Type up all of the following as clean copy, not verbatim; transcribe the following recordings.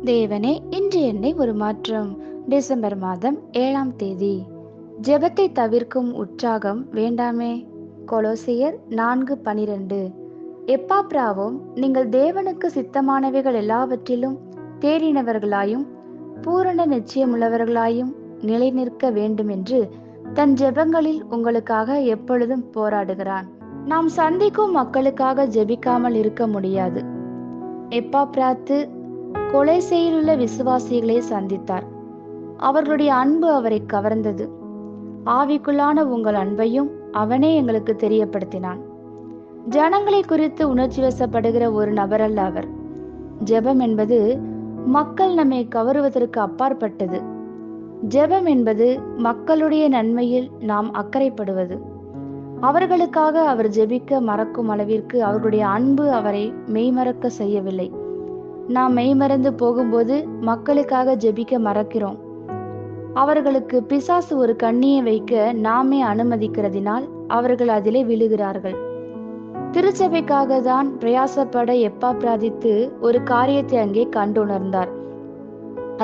தேவனே, இன்று என்னை ஒரு மாற்றம். டிசம்பர் மாதம் 7ஆம் தேதி. ஜெபத்தை தவிர்க்கும் உற்சாகம் வேண்டாமே. கொலோசியர் 4:12. எப்பாப்ராவும் நீங்கள் தேவனுக்கு சித்தமானவைகள் எல்லாவற்றிலும் தேறினவர்களாயும் பூரண நிச்சயமுள்ளவர்களாயும் நிலை நிற்க வேண்டும் என்று தன் ஜெபங்களில் உங்களுக்காக எப்பொழுதும் போராடுகிறான். நாம் சந்திக்கும் மக்களுக்காக ஜெபிக்காமல் இருக்க முடியாது. எப்பாப்ராத்து கொலோசையிலுள்ள விசுவாசிகளை சந்தித்தார். அவர்களுடைய அன்பு அவரை கவர்ந்தது. ஆவிக்குள்ளான உங்கள் அன்பையும் அவனே எங்களுக்கு தெரியப்படுத்தினான். ஜனங்களை குறித்து உணர்ச்சி வசப்படுகிற ஒரு நபர் அல்ல அவர். ஜெபம் என்பது மக்கள் நம்மை கவருவதற்கு அப்பாற்பட்டது. ஜெபம் என்பது மக்களுடைய நன்மையில் நாம் அக்கறைப்படுவது. அவர்களுக்காக அவர் ஜெபிக்க மறக்கும் அளவிற்கு அவர்களுடைய அன்பு அவரை மெய்மறக்க செய்யவில்லை. நாம் மெய்மறந்து போகும்போது மக்களுக்காக ஜெபிக்க மறக்கிறோம். அவர்களுக்கு பிசாசு ஒரு கண்ணியை வைக்க நாமே அனுமதிக்கிறதினால் அவர்கள் அதிலே விழுகிறார்கள். திருச்சபைக்காக தான் பிரயாசப்பட எப்பாப்ராதித்து ஒரு காரியத்தை அங்கே கண்டுணர்ந்தார்.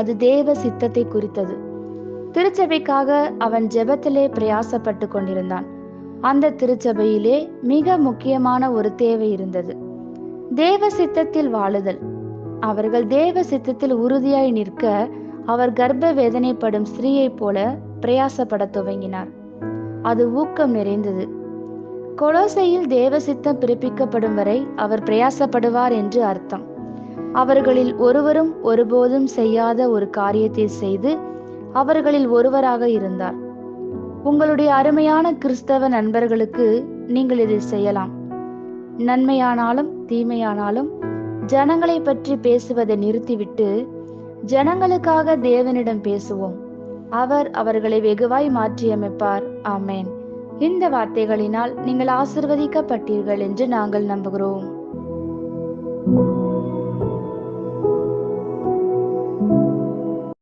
அது தேவ சித்தத்தை குறித்தது. திருச்சபைக்காக அவன் ஜெபத்திலே பிரயாசப்பட்டு கொண்டிருந்தான். அந்த திருச்சபையிலே மிக முக்கியமான ஒரு தேவை இருந்தது. தேவ சித்தத்தில் வாழுதல். அவர்கள் தேவ சித்தத்தில் உறுதியாய் நிற்க அவர் கர்ப்ப வேதனைப்படும் ஸ்திரீயைப் போல பிரயாசப்பட துவங்கினார். அது ஊக்கம் நிறைந்தது. கொலோசையில் தேவ சித்தம் பிறப்பிக்கப்படும் வரை அவர் பிரயாசப்படுவார் என்று அர்த்தம். அவர்களில் ஒருவரும் ஒருபோதும் செய்யாத ஒரு காரியத்தை செய்து அவர்களில் ஒருவராக இருந்தார். உங்களுடைய அருமையான கிறிஸ்தவ நண்பர்களுக்கு நீங்கள் இதை செய்யலாம். நன்மையானாலும் தீமையானாலும் ஜனங்களை பற்றி பேசுவதை நிறுத்திவிட்டு ஜனங்களுக்காக தேவனிடம் பேசுவோம். அவர் அவர்களை வெகுவாய் மாற்றியமைப்பார். ஆமேன். இந்த வார்த்தைகளினால் நீங்கள் ஆசிர்வதிக்கப்பட்டீர்கள் என்று நாங்கள் நம்புகிறோம்.